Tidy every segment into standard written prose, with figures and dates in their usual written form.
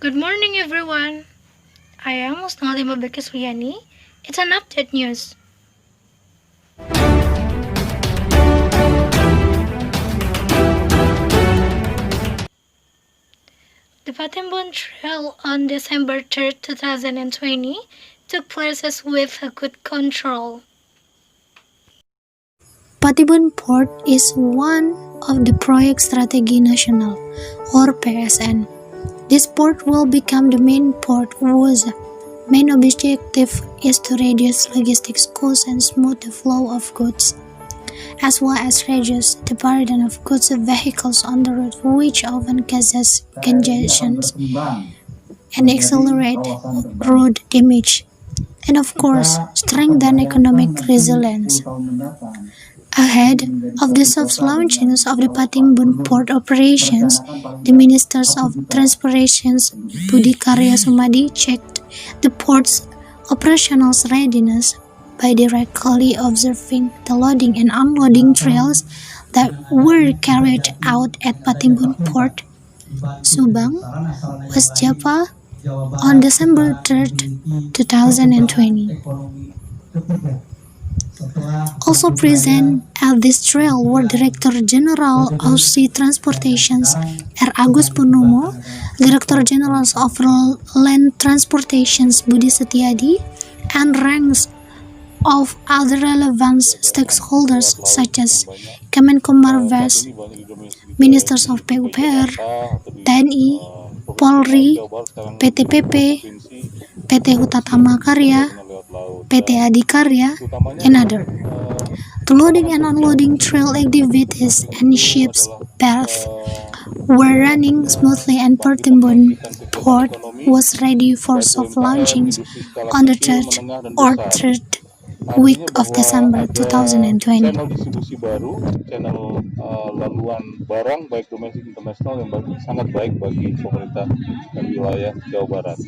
Good morning, everyone. I am Musnalima Bekesriani. It's an update news. The Patimbun Trail on December 3rd, 2020 took places with a good control. Patibun Port is one of the Proyek Strategi Nasional, or PSN. This port will become the main port whose main objective is to reduce logistics costs and smooth the flow of goods, as well as reduce the burden of goods vehicles on the road, which often causes congestions and accelerate road damage, and of course, strengthen economic resilience. Ahead of the soft launching of the Patimbun port operations, the Ministers of Transportation Budi Karya Sumadi checked the port's operational readiness by directly observing the loading and unloading trials that were carried out at Patimbun Port, Subang, West Java on December 3rd, 2020. Also present at this trial were Director General of Sea Transportations R. Agus Purnomo, Director General of Land Transportations Budi Setiadi, and ranks of other relevant stakeholders such as Kemenkomarves, Ministers of PUPR, TNI, Polri, PTPP, PT Hutatama Karya, PT Adikarya, and others. The loading and unloading trail activities and ships' berths were running smoothly and Patimbun Port was ready for soft launchings on the third week of December 2020. Channel distribusi baru, channel laluan barang baik domestik internasional yang sangat baik bagi pemerintah dan wilayah Jawa Barat.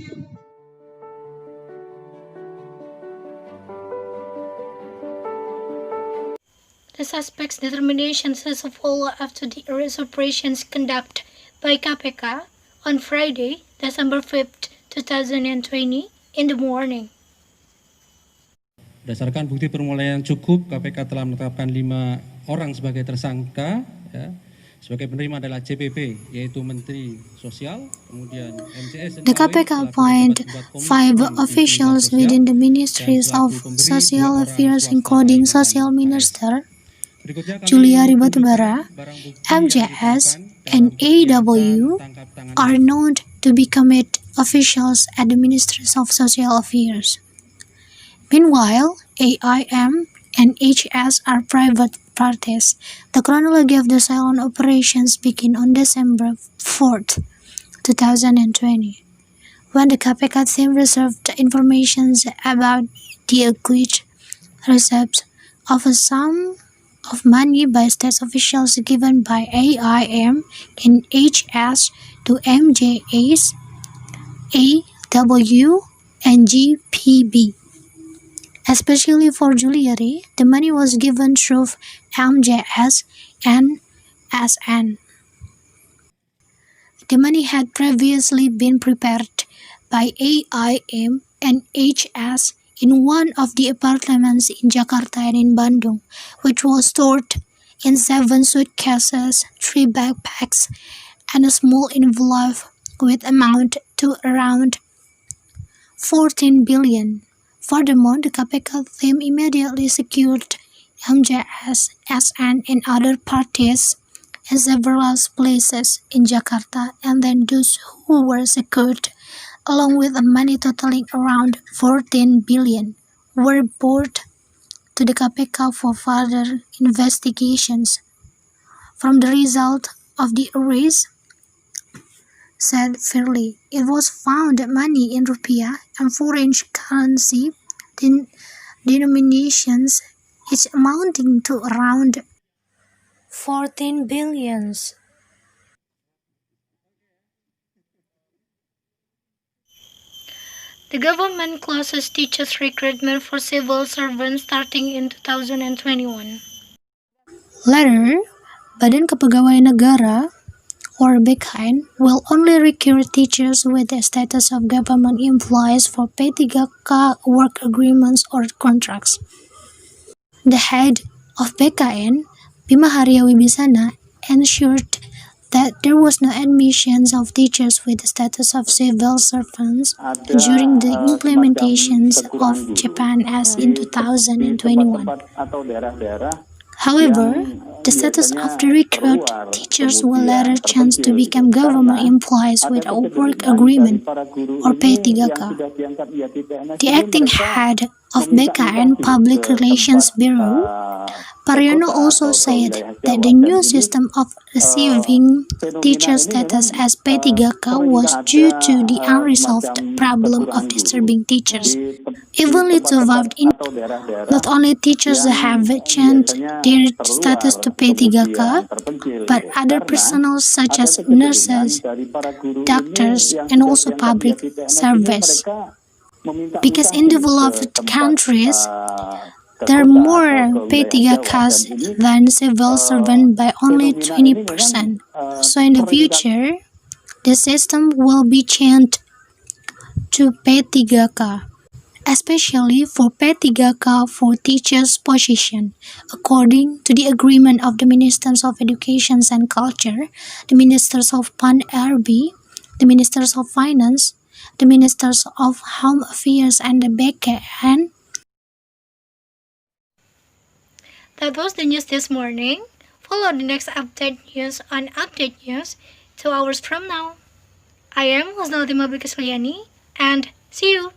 The suspect's determinations as a follow-up to the arrest operations conducted by KPK on Friday, December 5th, 2020 in the morning. Berdasarkan bukti permulaan yang cukup, KPK telah menetapkan 5 orang sebagai tersangka. Sebagai penerima adalah CPP, yaitu Menteri Sosial, kemudian MCS. The KPK appointed 5 officials within the Ministries of Social Affairs, including Social Minister, Juliari Batubara, MJS, and AW are known to be committed officials at the Ministries of Social Affairs. Meanwhile, AIM and HS are private parties. The chronology of the silent operations began on December 4th, 2020, when the KPK team received information about the alleged receipt of a sum of money by state officials given by AIM and HS to MJS, AW, and GPB. Especially for Juliari, the money was given through MJS and SN. The money had previously been prepared by AIM and HS in one of the apartments in Jakarta and in Bandung, which was stored in 7 suitcases, 3 backpacks, and a small envelope with amount to around 14 billion. Furthermore, the KPK team immediately secured MJS, SN, and other parties in several places in Jakarta, and then those who were secured, along with the money totaling around 14 billion, were brought to the KPK for further investigations. From the result of the arrest, said Fairley, it was found that money in rupiah and foreign currency denominations is amounting to around 14 billions. The government closes teachers' recruitment for civil servants starting in 2021. Later, Badan Kepegawaian Negara or BKN, will only recruit teachers with the status of government employees for P3K work agreements or contracts. The head of BKN, Bima Haria Wibisana, ensured that there was no admissions of teachers with the status of civil servants during the implementations of Japan as in 2021. However, the status of the recruit teachers will later change to become government employees with a work agreement or P3K. The acting head of BKN Public Relations Bureau, Paryono, also said that the new system of receiving teacher status as P3K was due to the unresolved problem of disturbing teachers. Even it survived in not only teachers have changed their status to P3K, but other personnel such as nurses, doctors, and also public service. Because in developed countries, there are more P3Ks than civil servants by only 20%. So in the future, the system will be changed to P3K, especially for P3K for teachers' position. According to the agreement of the Ministers of Education and Culture, the Ministers of PAN-RB, the Ministers of Finance, the Ministers of Home Affairs, and the BKN. That was the news this morning. Follow the next update news on Update News 2 hours from now. I am Husnul Timabri Kesliani, and see you.